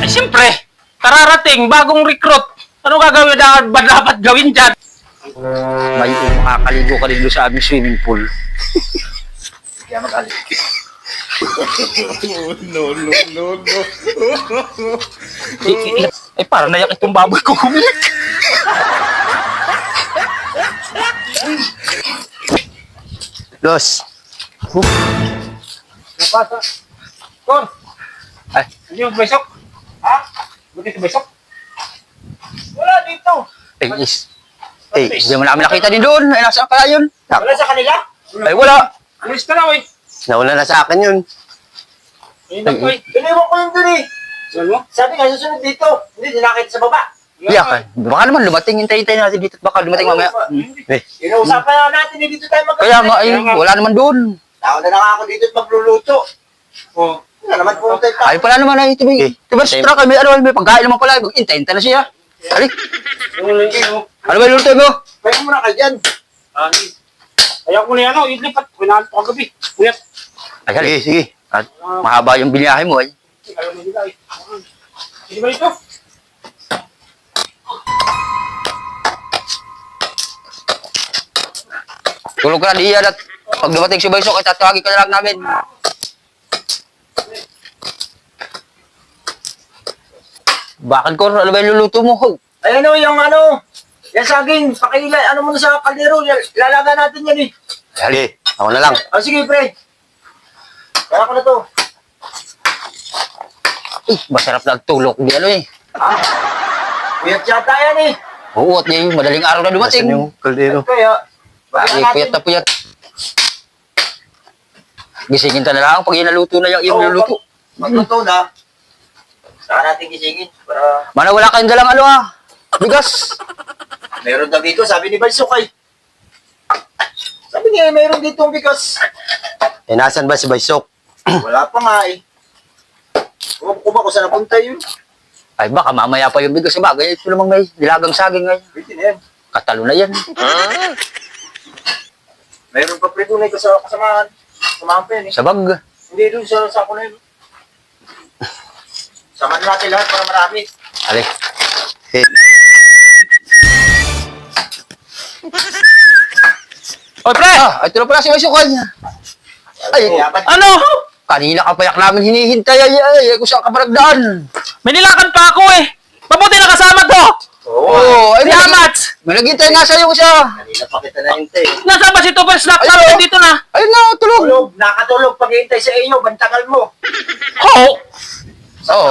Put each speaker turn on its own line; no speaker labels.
Ay, siyempre, kararating, bagong recruit. Ano gagawin na ba dapat gawin dyan?
May makakaligo ka rin doon sa aming swimming pool.
Kaya mag-alit.
No.
Ay, parang nayak itong baboy ko humilik.
Los.
Napasa. Kon!
Ay.
Hindi mo baysok? Ha? Buti sa baysok? Wala dito.
Hindi mo namin nakita din doon. Ay, nasaan kaya yun?
Wala sa kanila?
Ay, wala.
Alis ka na, oy.
Nauna na sa akin yun.
Ayun na, oy.
Iniwan ko yun dun eh.
Saan mo?
Sabi nga, susunod dito. Hindi, dinakita sa baba.
Iyakan. Baka naman lumating. Hintay-hintay natin dito. Baka lumating mamaya.
Inuusapan na natin eh, dito tayo
Kaya nga, ay, wala naman doon.
Nauna na nga ako dito at magluluto.
Oh.
Wala naman pumunta yung
Ay, pala naman ay, Tiba, may ano, may pagkain naman pala. Hintay-hintay na siya. Ali, ano ba yung luto mo?
Kaya muna kayo dyan.
Ayaw ko na yan, ilipat. Pinahan ko kagabi. Puyat.
Ay, sige. At mahaba yung biniyahe mo, ay.
Ayaw na nila, eh. Hindi ba ito?
Tulog ka na diyan at pag dumating si Baysok, ay tatawagin ka na lang namin. Bakit ko? Ano ba yung luluto mo?
Ayan o, yung ano. Yan saging, pakilay. Ano mo na sa kaldero. Lalaga natin yan eh.
Ali, ako na lang.
O sige, pre. Kaya ko na to.
Masarap na tulog. Hindi ano eh.
Ha? Puyat yata yan eh.
Oo, at yung madaling araw na dumating.
yung kaldero?
Kaya,
Ay, puyat na puyat. Gisingin ka na lang pag inaluto na yung niluluto.
Magluto na. Saka natin gisingin para...
Mana wala kayong dalang ano ah. Bigas.
Meron daw dito, sabi ni Balsukay. Sabi niya, meron dito ang bigas.
Eh, nasan ba si Baysok?
Wala pa nga eh. Kung ba kung saan napunta yun?
Ay baka mamaya pa yung bigas. Bagay, ito namang may dilagang saging ngayon.
Pwede na yan.
Katalo na yan.
Meron pa pre-tunay ko sa kasamahan. Samahan pa yan eh.
Sa bag.
Hindi doon sa sako na yun. Samahan natin lahat para marami.
Ali.
Oy, pre!
Ito na pala si Baysok. Ay,
Ano?
kanina ka payak namin hinihintay. Ay, kung saan ka pa nagdaan.
May nilakan pa ako eh. Mabuti nakasama to.
Oo, ay,
Si Amat!
may naghintay nga sa'yo siya.
Kanina pa kita nahintay.
Nasaan ba si Tupper Snap?
Ayun.
Dito na.
Ayun na, tulog.
Tulog, nakatulog pag-iintay sa inyo, bantangal mo.
Oo.
Oo.